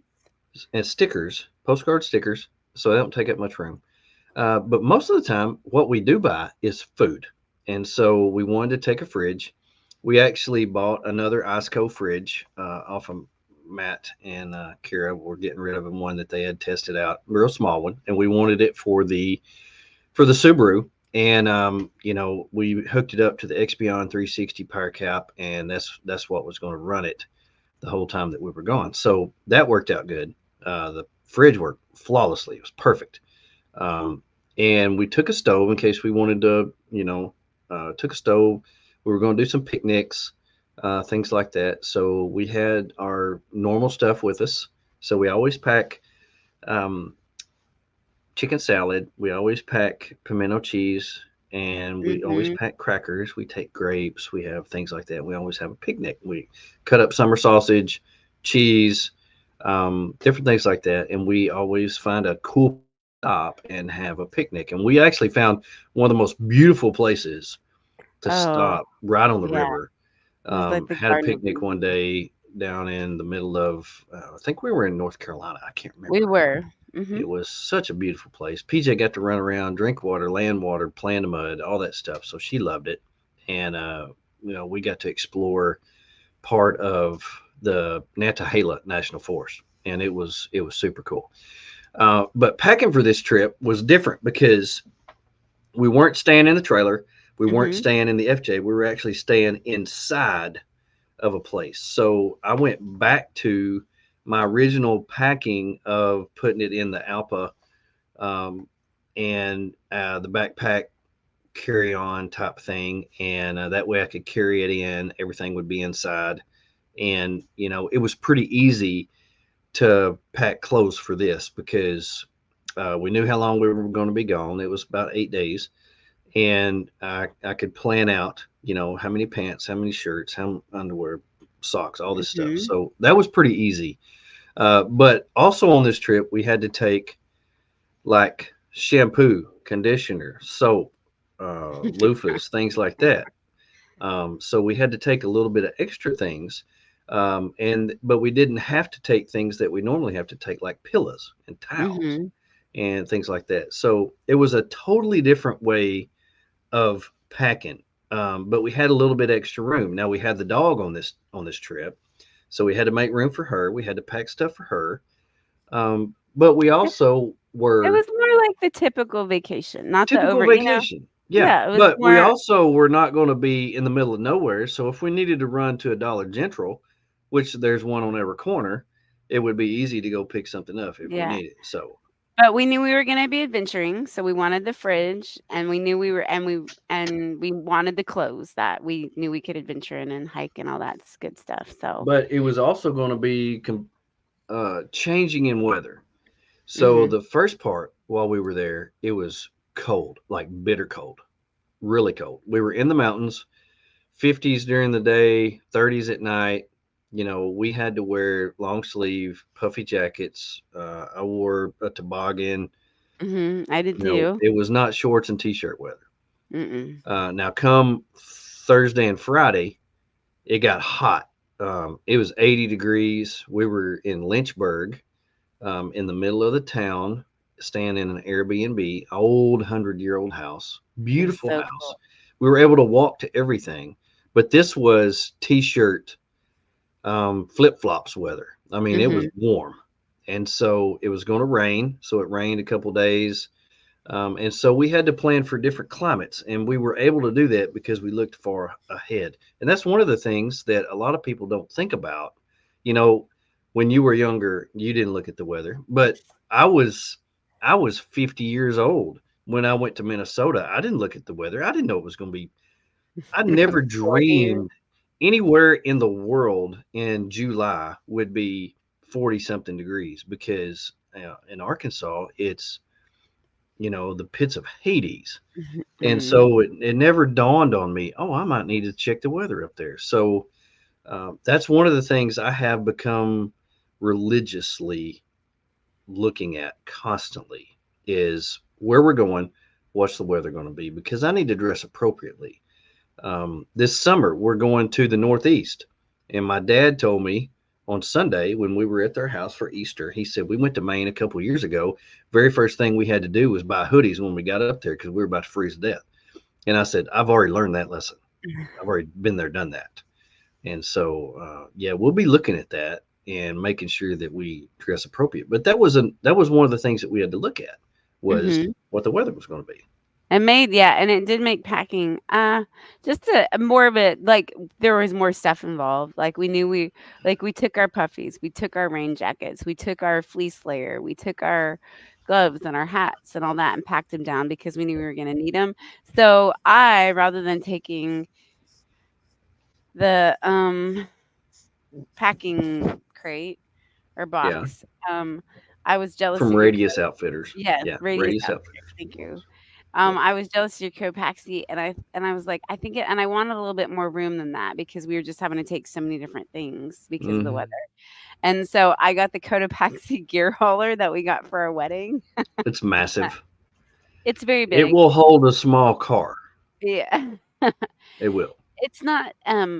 and stickers, postcard stickers, so they don't take up much room. But most of the time, what we do buy is food. And so we wanted to take a fridge. We actually bought another ice cold fridge off of Matt and Kira. We're getting rid of one that they had tested out, a real small one, and we wanted it for the Subaru. And we hooked it up to the Expion 360 power cap, and that's what was going to run it the whole time that we were gone. So that worked out good. The fridge worked flawlessly. It was perfect. Um, and we took a stove in case we wanted to, took a stove. We were going to do some picnics, things like that. So we had our normal stuff with us. So we always pack um, chicken salad. We always pack pimento cheese, and we always Hmm. pack crackers. We take grapes. We have things like that. We always have a picnic. We cut up summer sausage, cheese, different things like that. And we always find a cool stop and have a picnic. And we actually found one of the most beautiful places to Oh, stop right on the yeah. river. It was like the Had a Garden of picnic one Eden. day down in the middle of, I think we were in North Carolina. I can't We remember. were. Hmm. It was such a beautiful place. PJ got to run around, drink water, land water, play in the mud, all that stuff. So she loved it. And, we got to explore part of the Nantahala National Forest. And it was super cool. But packing for this trip was different because we weren't staying in the trailer. We weren't Hmm. staying in the FJ. We were actually staying inside of a place. So I went back to my original packing of putting it in the Alpa um, and the backpack carry on type thing. And that way I could carry it in, everything would be inside. And, it was pretty easy to pack clothes for this because we knew how long we were going to be gone. It was about 8 days. And I could plan out, how many pants, how many shirts, how many underwear, socks, all this stuff. Hmm. So that was pretty easy. But also on this trip, we had to take like shampoo, conditioner, soap, loofahs, things like that. So we had to take a little bit of extra things, but we didn't have to take things that we normally have to take, like pillows and towels Hmm. and things like that. So it was a totally different way of packing. But we had a little bit extra room. Now we had the dog on this trip, so we had to make room for her. We had to pack stuff for her. But we also It were was more like the typical vacation, not the typical over, vacation. Yeah, yeah, it was but we more, also were not going to be in the middle of nowhere. So if we needed to run to a Dollar General, which there's one on every corner, it would be easy to go pick something up if we yeah. needed. So, But we knew we were gonna be adventuring, so we wanted the fridge, and we knew we wanted the clothes that we knew we could adventure in and hike and all that good stuff. So, but it was also going to be changing in weather. So Mhm. the first part while we were there, it was cold, like bitter cold, really cold. We were in the mountains, 50s during the day, 30s at night. We had to wear long sleeve, puffy jackets. I wore a toboggan. Mhm. I did too. It was not shorts and t-shirt weather. Mm-mm. Now, come Thursday and Friday, it got hot. It was 80 degrees. We were in Lynchburg, in the middle of the town, staying in an Airbnb, old 100-year-old house, It was beautiful so house. cool. We were able to walk to everything, but this was t-shirt, flip flops weather. I mean, it was Mhm. warm, and so it was going to rain. So it rained a couple days, and so we had to plan for different climates, and we were able to do that because we looked far ahead. And that's one of the things that a lot of people don't think about. You know, when you were younger, you didn't look at the weather, but I was I was 50 years old when I went to Minnesota. I didn't look at the weather. I didn't know it was going to be. I never 40. dreamed anywhere in the world in July would be 40 something degrees because in Arkansas it's the pits of Hades. And Mhm. so it never dawned on me, oh, I might need to check the weather up there. So that's one of the things I have become religiously looking at constantly is where we're going, what's the weather going to be? Because I need to dress appropriately. This summer, we're going to the Northeast. And my dad told me on Sunday when we were at their house for Easter, he said, we went to Maine a couple of years ago. Very first thing we had to do was buy hoodies when we got up there because we were about to freeze to death. And I said, I've already learned that lesson. I've already been there, done that. And so, yeah, we'll be looking at that and making sure that we dress appropriate. But that was one of the things that we had to look at was Mhm. what the weather was going to be. It made yeah, and it did make packing, just a more of it like, there was more stuff involved, like, we knew we took our puffies, we took our rain jackets, we took our fleece layer, we took our gloves and our hats and all that and packed them down because we knew we were gonna need them. So, rather than taking the, packing crate or Yeah, box, I was jealous from of your Radius Outfitters. yes, Yeah, radius Radius Outfitters. outfitters, thank you. Yeah. I was jealous of your Copaxi, and I was like, I think it and I wanted a little bit more room than that because we were just having to take so many different things because of the weather. Hmm. And so I got the Cotopaxi gear hauler that we got for our wedding. It's massive. It's very It big. will hold a small car. Yeah. It will. It's not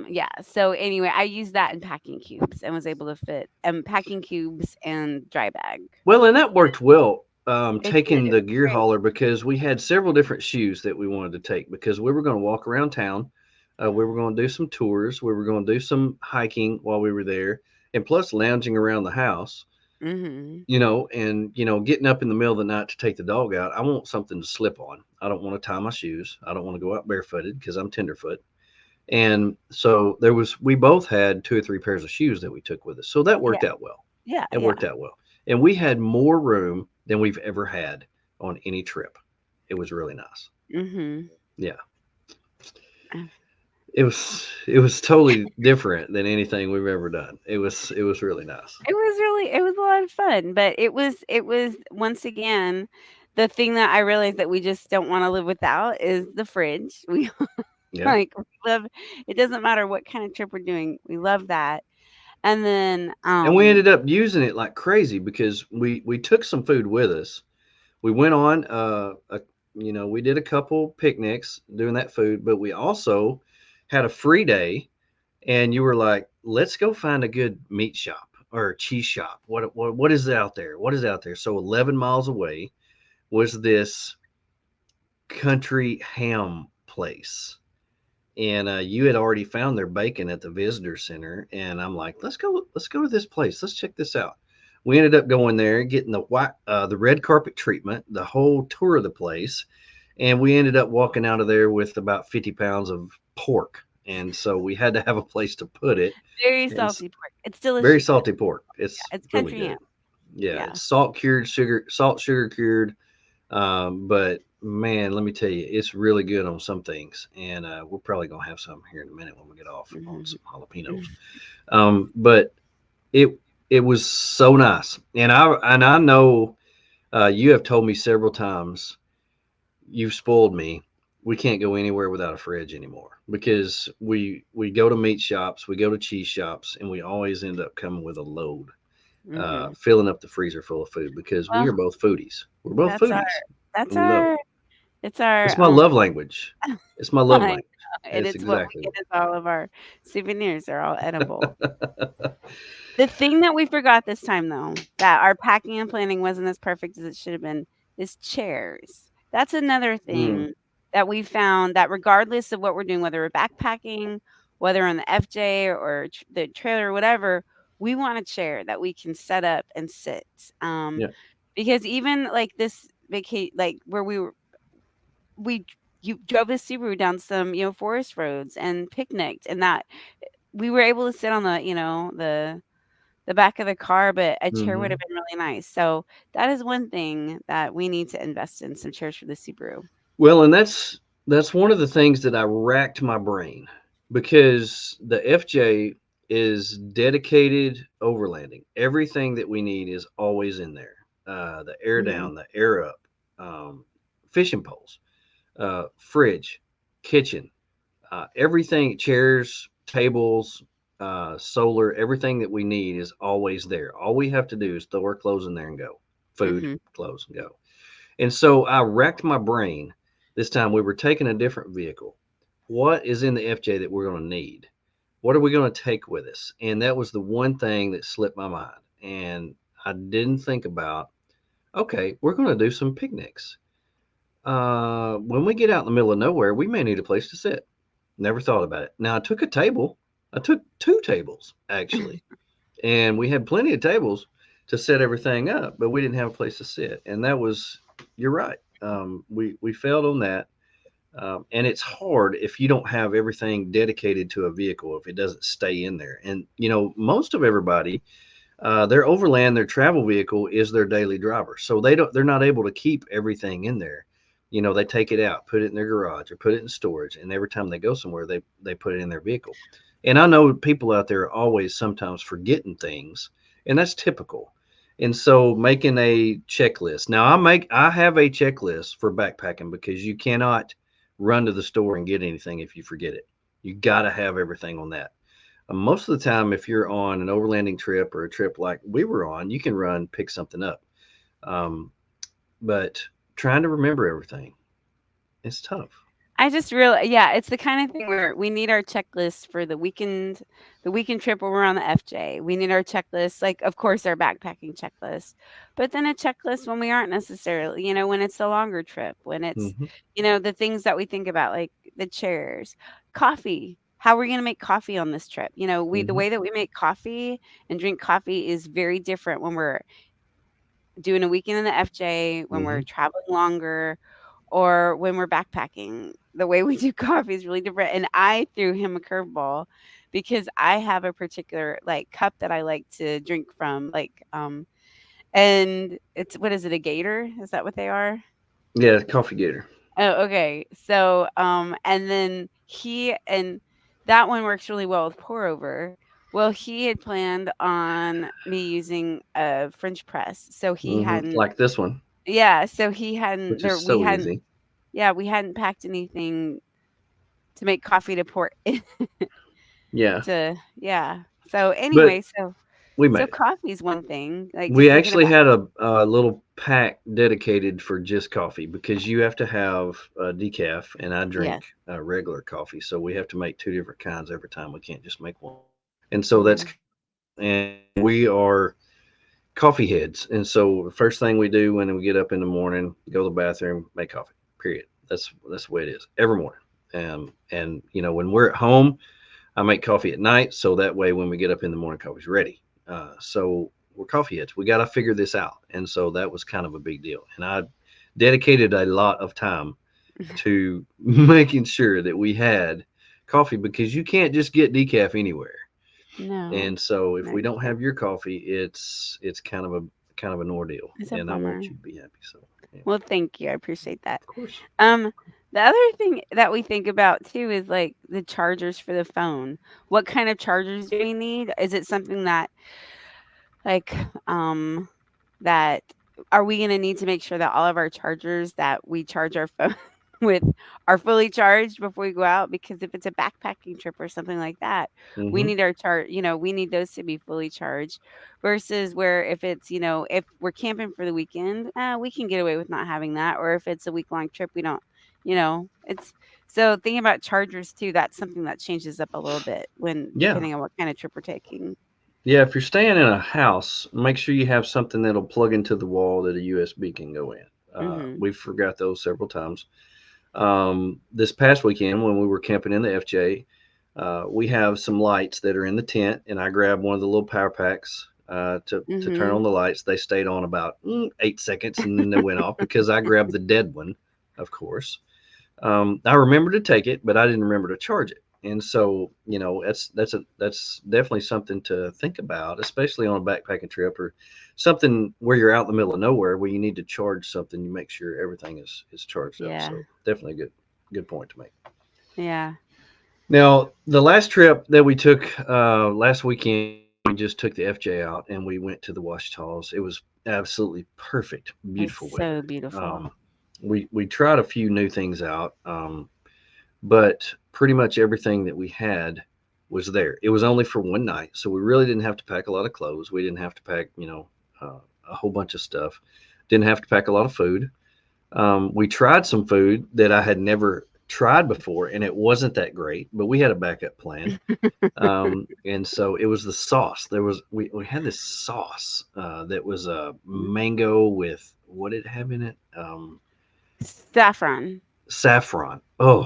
yeah. So anyway, I used that in packing cubes and was able to fit packing cubes and dry bag. Well, and that worked well, It did. taking It the was gear great. hauler because we had several different shoes that we wanted to take because we were going to walk around town. We were going to do some tours. We were going to do some hiking while we were there, and plus lounging around the house. Mhm. And getting up in the middle of the night to take the dog out. I want something to slip on. I don't want to tie my shoes. I don't want to go out barefooted because I'm tenderfoot. And so we both had two or three pairs of shoes that we took with us. So that Yeah. worked out well. Yeah. It Yeah. worked out well. And we had more room than we've ever had on any trip. It was really nice. Mhm. Yeah. It was totally different than anything we've ever done. It was really nice. It was a lot of fun, but it was once again, the thing that I realized that we just don't wanna live without is the fridge. We Yeah. like, we love it doesn't matter what kind of trip we're doing, we love that. And then, And we ended up using it like crazy because we took some food with us. We went on we did a couple picnics doing that food, but we also had a free day and you were like, let's go find a good meat shop or cheese shop. What is out there? What is out there? So 11 miles away was this country ham place. And you had already found their bacon at the visitor center, and I'm like, let's go to this place. Let's check this out. We ended up going there, getting the red carpet treatment, the whole tour of the place, and we ended up walking out of there with about 50 pounds of pork. And so we had to have a place to put it. very And salty pork. It's very delicious though. salty pork. It's Yeah, it's really country ham. good. Yeah, Yeah. it's salt sugar cured. But man, let me tell you, it's really good on some things, and we're probably gonna have some here in a minute when we get off on Mhm. some jalapenos. But it it was so nice, and I know. You have told me several times, you've spoiled me. We can't go anywhere without a fridge anymore because we go to meat shops, we go to cheese shops, and we always end up coming with a load, Mhm. filling up the freezer full of food because we Well, are both foodies. We're both that's our foodies, that's and we love it. our it's our It's my love language. It's my love I language. know, and It's it's what we exactly get what. as all of our souvenirs are all edible. The thing that we forgot this time, though, that our packing and planning wasn't as perfect as it should have been, is chairs. That's another Mm, thing that we found that regardless of what we're doing, whether we're backpacking, whether on the FJ or the trailer or whatever, we want a chair that we can set up and sit. yeah. Because even like this like where we you drove the Subaru down some forest roads and picnicked, and that we were able to sit on the back of the car, but a chair would have Hmm. been really nice. So that is one thing that we need to invest in, some chairs for the Subaru. Well, and that's one of the things that I racked my brain because the FJ is dedicated overlanding. Everything that we need is always in there. The air Mhm. down, the air up, fishing poles, fridge, kitchen, everything, chairs, tables, solar, everything that we need is always there. All we have to do is throw our clothes in there and go. Food, Mhm. clothes, and go. And so I racked my brain this time. We were taking a different vehicle. What is in the FJ that we're going to need? What are we going to take with us? And that was the one thing that slipped my mind. And I didn't think about, okay, we're going to do some picnics. When we get out in the middle of nowhere, we may need a place to sit. Never thought about it. Now, I took a table. I took two tables, actually. And we had plenty of tables to set everything up, but we didn't have a place to sit. And that was, you're right. We failed on that. And it's hard if you don't have everything dedicated to a vehicle, if it doesn't stay in there. And, most of everybody, their overland, their travel vehicle is their daily driver. So they're not able to keep everything in there. They take it out, put it in their garage or put it in storage. And every time they go somewhere, they put it in their vehicle. And I know people out there are always sometimes forgetting things, and that's typical. And so making a checklist. Now I have a checklist for backpacking because you cannot run to the store and get anything if you forget it. You got to have everything on that. Most of the time, if you're on an overlanding trip or a trip like we were on, you can run, pick something up. Um, but trying to remember everything, it's tough. I just real yeah, it's the kind of thing where we need our checklist for the weekend trip where we're on the FJ. We need our checklist, like of course our backpacking checklist, but then a checklist when we aren't necessarily, when it's a longer trip, when it's, Hmm. the things that we think about, like the chairs, coffee. How are we gonna make coffee on this trip? The Hmm. way that we make coffee and drink coffee is very different when we're doing a weekend in the FJ, when we're Hmm. traveling longer, or when we're backpacking. The way we do coffee is really different. And I threw him a curveball because I have a particular like cup that I like to drink from, and it's what is it, a gator? Is that what they are? Yeah, coffee getter. Oh, okay. So, and then that one works really well with pour over. Well, he had planned on me using a French press, so he hadn't. Like this one, Yeah, so he hadn't which there. is We so hadn't. easy. Yeah, we hadn't packed anything to make coffee to pour Yeah, into. Yeah. So but anyway, we so made it. coffee's one thing, like We just thinking actually about. had a little pack dedicated for just coffee because you have to have decaf, and I drink Yes. regular coffee, so we have to make two different kinds every time. We can't just make one, and so that's, Mhm. and we are coffee heads. And so the first thing we do when we get up in the morning, go to the bathroom, make coffee. Period. That's the way it is every morning. And when we're at home, I make coffee at night, so that way when we get up in the morning, coffee's ready. So we're coffee heads. We got to figure this out, and so that was kind of a big deal. And I dedicated a lot of time to making sure that we had coffee because you can't just get decaf anywhere. No. And so if No, we you don't can't. have your coffee, it's kind of an ordeal, It's a and I want bummer. you to be happy. So yeah, Well, thank you. I appreciate that. of course. Um, the other thing that we think about too is like the chargers for the phone. What kind of chargers do we need? Is it something that like that are we gonna need to make sure that all of our chargers that we charge our phone with are fully charged before we go out? Because if it's a backpacking trip or something like that, we Hmm. need our we need those to be fully charged versus where if it's, if we're camping for the weekend, we can get away with not having that. Or if it's a week-long trip, we don't, it's so thinking about chargers too, that's something that changes up a little bit when Yeah. depending on what kind of trip we're taking. Yeah, if you're staying in a house, make sure you have something that'll plug into the wall that a USB can go in. Mhm. We've forgot those several times. This past weekend, when we were camping in the FJ, we have some lights that are in the tent, and I grabbed one of the little power packs to turn on Mhm. the lights. They stayed on about 8 seconds, and then they went off because I grabbed the dead one, of course. I remember to take it, but I didn't remember to charge it. And so, that's definitely something to think about, especially on a backpacking trip or something where you're out in the middle of nowhere where you need to charge something. You make sure everything is charged up. Yeah. So definitely a good point to make. Yeah. Now, the last trip that we took last weekend, we just took the FJ out and we went to the Washita's. It was absolutely perfect, It's beautiful so weather. beautiful. We tried a few new things out. But pretty much everything that we had was there. It was only for one night, so we really didn't have to pack a lot of clothes. We didn't have to pack, a whole bunch of stuff. Didn't have to pack a lot of food. We tried some food that I had never tried before, and it wasn't that great, but we had a backup plan. And so it was the sauce. We had this sauce that was a mango with what did it have in it? Saffron. Saffron. Oh,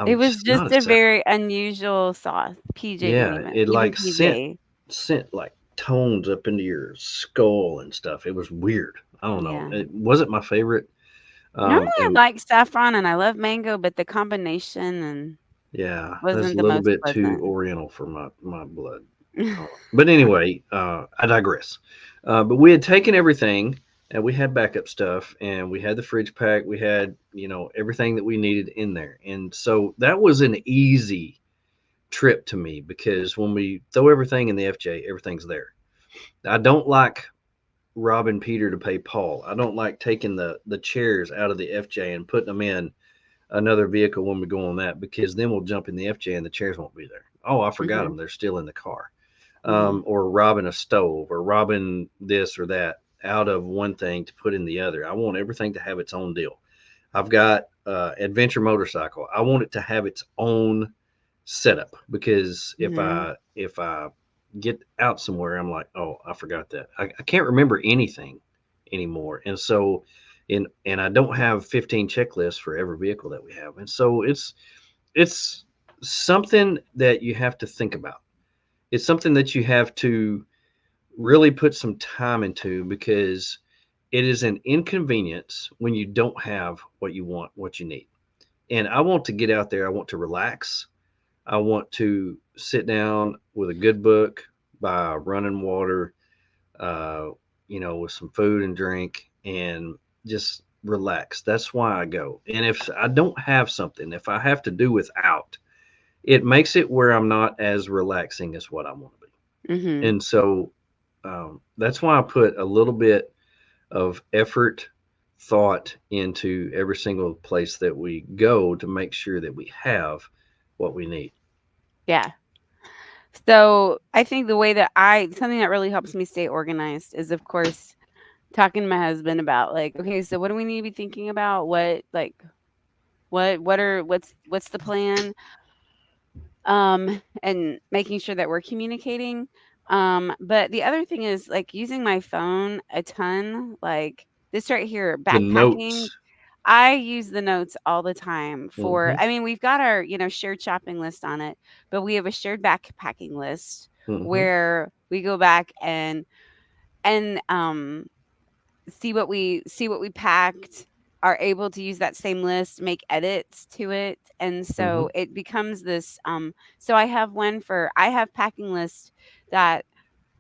It I'm was just not just a a saffron. very unusual sauce. PJ didn't Yeah, even it even like sent PJ. sent like tones up into your skull and stuff. It was weird. I don't know. Yeah. It wasn't my favorite. Normally I And like saffron and I love mango, but the combination and yeah, that's wasn't a the little most bit too pleasant. oriental for my blood. But anyway, I digress. But we had taken everything and we had backup stuff and we had the fridge pack. We had everything that we needed in there, and so that was an easy trip to me because when we throw everything in the FJ, everything's there. I don't like robbing Peter to pay Paul. I don't like taking the chairs out of the FJ and putting them in another vehicle when we go on that because then we'll jump in the FJ and the chairs won't be there. Oh, I forgot them. Mhm. They're still in the car. Mhm. Or robbing a stove or robbing this or that out of one thing to put in the other. I want everything to have its own deal. I've got adventure motorcycle. I want it to have its own setup because Mhm. if I get out somewhere, I'm like, oh, I forgot that. I can't remember anything anymore, and so and I don't have 15 checklists for every vehicle that we have, and so it's something that you have to think about. It's something that you have to really put some time into because it is an inconvenience when you don't have what you want, what you need. And I want to get out there. I want to relax. I want to sit down with a good book by running water, uh, with some food and drink and just relax. That's why I go. And if I don't have something, if I have to do without, it makes it where I'm not as relaxing as what I want to be. Mhm. And so that's why I put a little bit of effort, thought into every single place that we go to make sure that we have what we need. Yeah. So, I think the way that I something that really helps me stay organized is, of course, talking to my husband about, like, "Okay, so what do we need to be thinking about? What's the plan?" And making sure that we're communicating. But the other thing is, like, using my phone a ton, like, this right here, The backpacking. notes. I use the notes all the time for Hmm. I mean, we've got our, shared shopping list on it, but we have a shared backpacking list Hmm. where we go back and see what we packed, are able to use that same list, make edits to it, and Hmm. so it becomes this, so I have packing lists that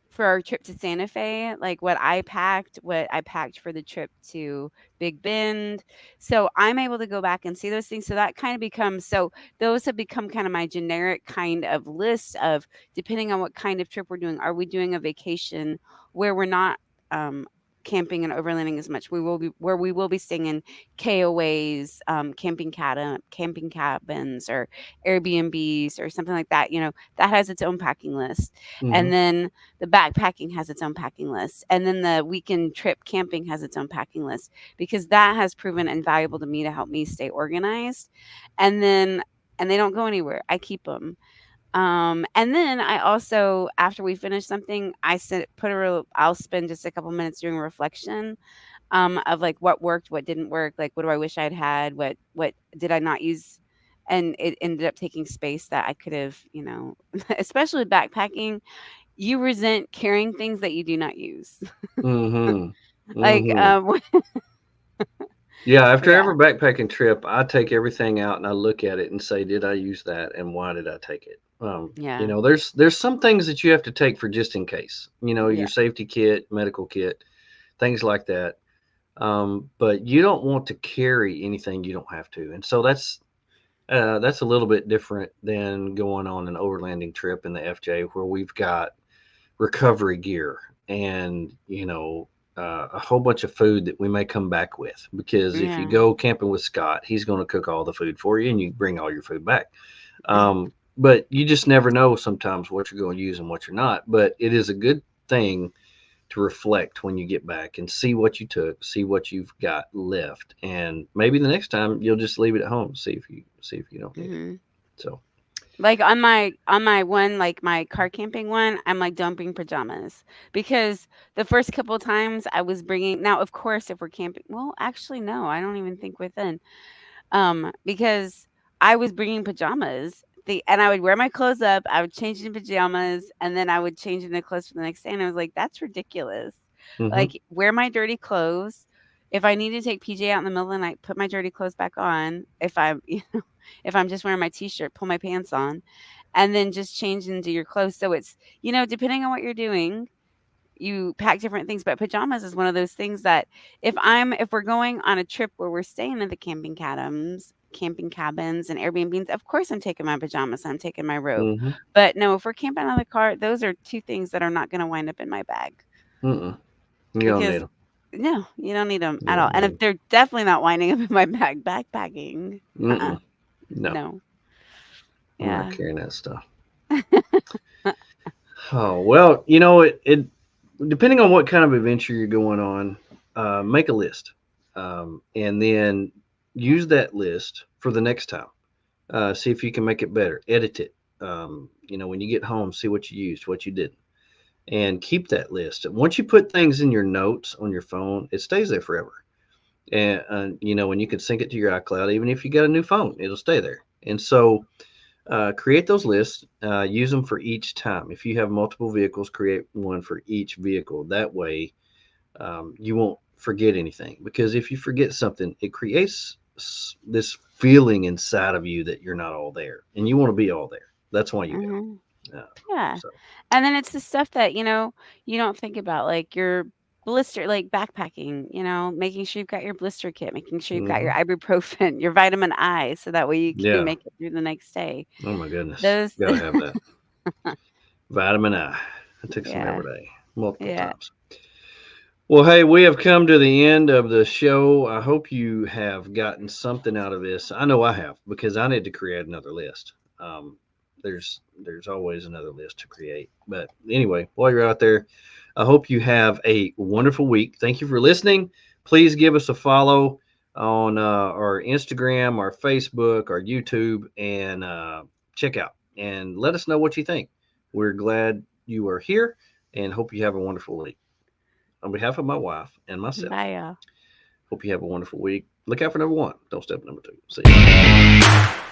for our trip to Santa Fe, like what I packed for the trip to Big Bend. So I'm able to go back and see those things. So that kind of becomes so those have become kind of my generic kind of list of depending on what kind of trip we're doing. Are we doing a vacation where we're not camping and overlanding as much. We will be staying in KOAs, camping cabins, or Airbnbs or something like that. That has its own packing list, Mm-hmm. and then the backpacking has its own packing list, and then the weekend trip camping has its own packing list, because that has proven invaluable to me to help me stay organized, and then and they don't go anywhere. I keep them. And then I also, after we finish something, I'll spend just a couple minutes doing reflection, of like what worked, what didn't work, like what do I wish I'd had, what did I not use, and it ended up taking space that I could have, especially with backpacking, you resent carrying things that you do not use. Mm-hmm. Like, Mm-hmm. Yeah, after yeah, every backpacking trip, I take everything out and I look at it and say, did I use that and why did I take it? yeah, There's some things that you have to take for just in case. Your yeah, safety kit, medical kit, things like that. But you don't want to carry anything you don't have to, and so that's a little bit different than going on an overlanding trip in the FJ where we've got recovery gear and a whole bunch of food that we may come back with, because if you yeah. go camping with Scott, he's going to cook all the food for you and you bring all your food back. But you just never know sometimes what you're going to use and what you're not. But it is a good thing to reflect when you get back and see what you took, see what you've got left, and maybe the next time you'll just leave it at home, see if you don't need it. Hmm. So. Like on my one, like my car camping one, I'm like, don't bring pajamas, because the first couple of times I was bringing. Now, of course, if we're camping, well, actually, no, I don't even think within. Because I was bringing pajamas. And I would wear my clothes up, I would change into pajamas, and then I would change into clothes for the next day. And I was like, that's ridiculous. Mm-hmm. Like, wear my dirty clothes. If I need to take PJ out in the middle of the night, put my dirty clothes back on. If I'm just wearing my t-shirt, pull my pants on, and then just change into your clothes. So it's, depending on what you're doing, you pack different things, but pajamas is one of those things that if we're going on a trip where we're staying in the camping cabins and Airbnbs, of course I'm taking my pajamas, I'm taking my robe. Mm-hmm. But no, if we're camping on the car, those are two things that are not going to wind up in my bag, Mm-mm. You don't need because them. no, you don't need them You at all. don't And need if 'em. they're definitely not winding up in my bag backpacking, uh-uh, Mm-mm. No, no, I'm not yeah. carrying that stuff. Oh well, it depending on what kind of adventure you're going on, make a list, and then use that list for the next time. See if you can make it better. Edit it. When you get home, see what you used, what you didn't, and keep that list. Once you put things in your notes on your phone, it stays there forever. And when you can sync it to your iCloud, even if you got a new phone, it'll stay there. And so create those lists, use them for each time. If you have multiple vehicles, create one for each vehicle. That way, you won't forget anything. Because if you forget something, it creates this feeling inside of you that you're not all there, and you want to be all there. That's why you Hmm. go. Yeah. So. And then it's the stuff that, you don't think about, like your blister, like backpacking, making sure you've got your blister kit, making sure you've got your Hmm. ibuprofen, your vitamin I, so that way you can Yeah. make it through the next day. Oh my goodness. Those, Got to have that vitamin I. I take some yeah, every day, multiple yeah. times. Well, hey, we have come to the end of the show. I hope you have gotten something out of this. I know I have, because I need to create another list. There's always another list to create. But anyway, while you're out there, I hope you have a wonderful week. Thank you for listening. Please give us a follow on our Instagram, our Facebook, our YouTube, and check out and let us know what you think. We're glad you are here and hope you have a wonderful week. On behalf of my wife and myself, Bye, y'all. hope you have a wonderful week. Look out for number one. Don't step number two. See you.